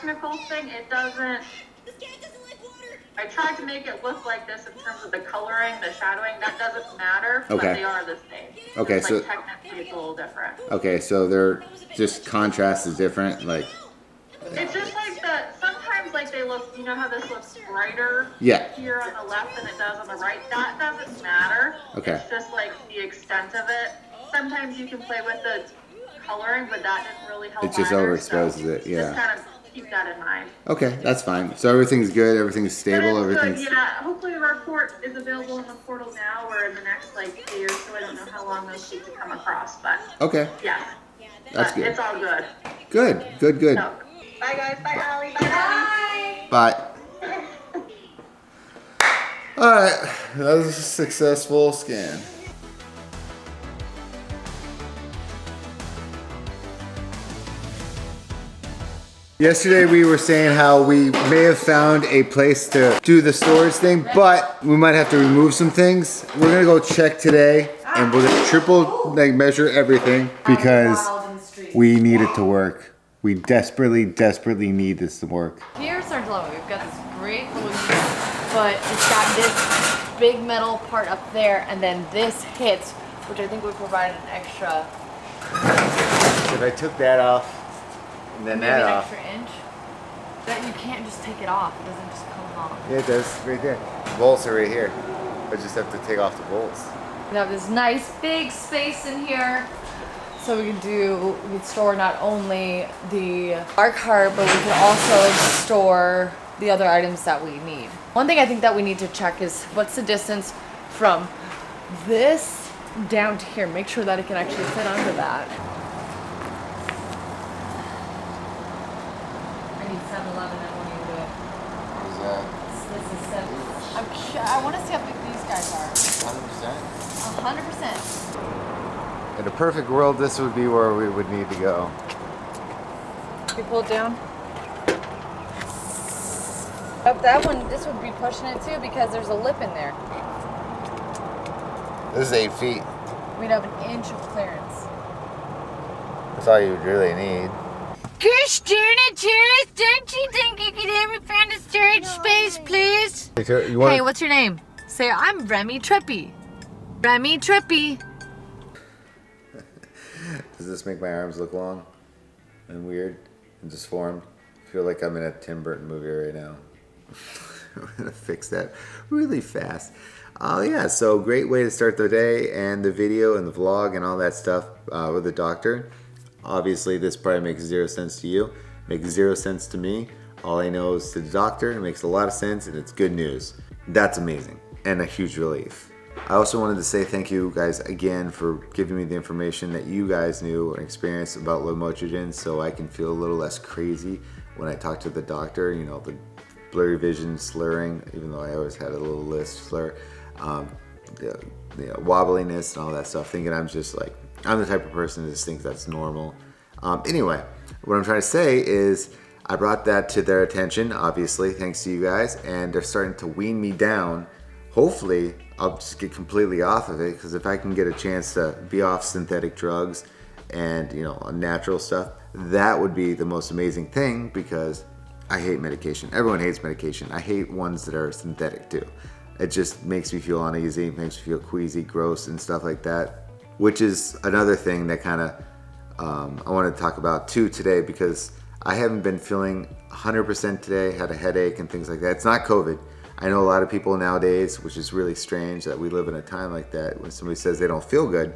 technical thing, it doesn't. I tried to make it look like this in terms of the coloring, the shadowing. That doesn't matter, but they are the same. Okay, it's like technically it's a little different. Okay, so they're just contrast is different, like. It's just like sometimes like they look, you know how this looks brighter here on the left than it does on the right? That doesn't matter. Okay. It's just like the extent of it. Sometimes you can play with the coloring, but that didn't really help. It just overexposes it, Just kind of keep that in mind. Okay, that's fine. So everything's good, everything's stable, everything's... Good, yeah. Hopefully the report is available in the portal now or in the next like day or so. I don't know how long those take to come across, but okay. Yeah. That's good. It's all good. Good, good, good. So, bye guys, bye Allie, bye. Bye. Alright, that was a successful scan. Yesterday we were saying how we may have found a place to do the storage thing, but we might have to remove some things. We're gonna go check today and we're gonna triple measure everything because we need it to work. We desperately need this to work. Here's our dilemma. We've got this great little unit, but it's got this big metal part up there and then this hits, which I think would provide an extra. So if I took that off, and then maybe that an off. extra inch. That you can't just take it off. It doesn't just come off. Yeah, it does. Right there. The bolts are right here. I just have to take off the bolts. We have this nice big space in here. So we can store not only our cart, but we can also store the other items that we need. One thing I think that we need to check is what's the distance from this down to here. Make sure that it can actually fit under that. I need 7-Eleven, I won't even do it. What is that? This is 7. I want to see how big these guys are. 100%? 100%. In a perfect world, this would be where we would need to go. You pull it down. Up that one, this would be pushing it too because there's a lip in there. This is 8 feet. We'd have an inch of clearance. That's all you would really need. Gosh darn it, Terrence, don't you think you could have me find a storage space, please? Hey, what's your name? Say, I'm Remy Trippy. Remy Trippy. Does this make my arms look long and weird and disformed? I feel like I'm in a Tim Burton movie right now. I'm gonna fix that really fast. Yeah, so great way to start the day and the video and the vlog and all that stuff with the doctor. Obviously, this probably makes 0 sense to you. Makes 0 sense to me. All I know is to the doctor, it makes a lot of sense and it's good news. That's amazing and a huge relief. I also wanted to say thank you guys again for giving me the information that you guys knew and experienced about lamotrigine so I can feel a little less crazy when I talk to the doctor. You know, the blurry vision, slurring, even though I always had a little lisp slur, the wobbliness and all that stuff, thinking I'm just like, I'm the type of person that just thinks that's normal. Anyway, what I'm trying to say is I brought that to their attention, obviously, thanks to you guys, and they're starting to wean me down. Hopefully, I'll just get completely off of it, because if I can get a chance to be off synthetic drugs and, you know, natural stuff, that would be the most amazing thing, because I hate medication. Everyone hates medication. I hate ones that are synthetic too. It just makes me feel uneasy, makes me feel queasy, gross, and stuff like that, which is another thing that kind of I want to talk about too today, because I haven't been feeling 100% today, had a headache and things like that. It's not COVID. I know a lot of people nowadays, which is really strange that we live in a time like that, when somebody says they don't feel good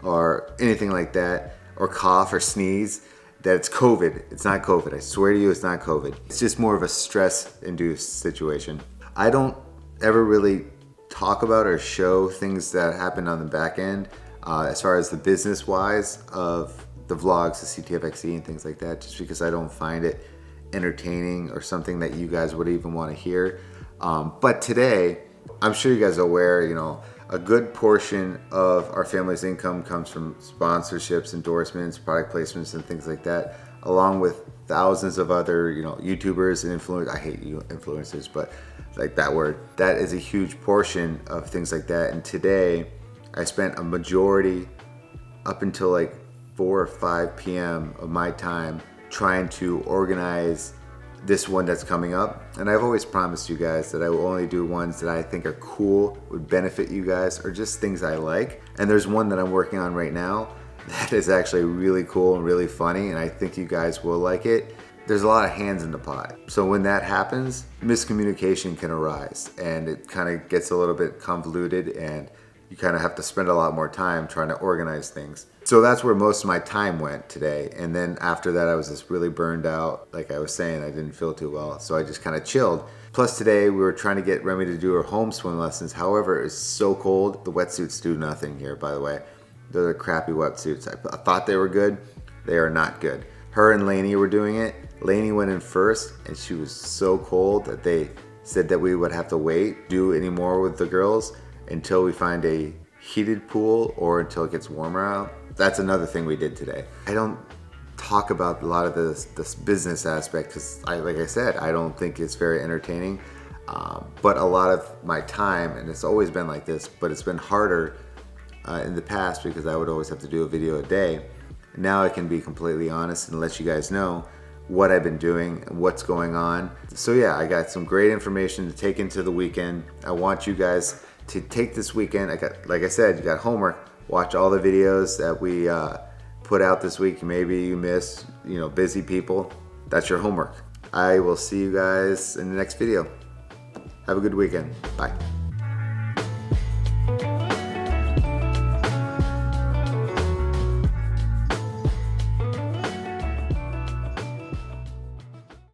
or anything like that, or cough or sneeze, that it's COVID. It's not COVID. I swear to you, it's not COVID. It's just more of a stress-induced situation. I don't ever really talk about or show things that happen on the back end as far as the business-wise of the vlogs, the CTFxC and things like that, just because I don't find it entertaining or something that you guys would even want to hear. But today, I'm sure you guys are aware, you know, a good portion of our family's income comes from sponsorships, endorsements, product placements, and things like that, along with thousands of other, you know, YouTubers and influencers. I hate influencers, but like that word. That is a huge portion of things like that. And today, I spent a majority up until like 4 or 5 p.m. of my time trying to organize this one that's coming up. And I've always promised you guys that I will only do ones that I think are cool, would benefit you guys, or just things I like. And there's one that I'm working on right now that is actually really cool and really funny, and I think you guys will like it. There's a lot of hands in the pot. So when that happens, miscommunication can arise, and it kind of gets a little bit convoluted, and you kind of have to spend a lot more time trying to organize things. So that's where most of my time went today. And then after that, I was just really burned out. Like I was saying, I didn't feel too well. So I just kind of chilled. Plus today, we were trying to get Remy to do her home swim lessons. However, it's so cold. The wetsuits do nothing here, by the way. They're the crappy wetsuits. I thought they were good. They are not good. Her and Lainey were doing it. Lainey went in first, and she was so cold that they said that we would have to wait, do any more with the girls until we find a heated pool or until it gets warmer out. That's another thing we did today. I don't talk about a lot of this business aspect because, like I said, I don't think it's very entertaining. But a lot of my time, and it's always been like this, but it's been harder in the past because I would always have to do a video a day. Now I can be completely honest and let you guys know what I've been doing and what's going on. So yeah, I got some great information to take into the weekend. I want you guys to take this weekend. Like I said, you got homework. Watch all the videos that we put out this week. Maybe you missed, busy people. That's your homework. I will see you guys in the next video. Have a good weekend. Bye.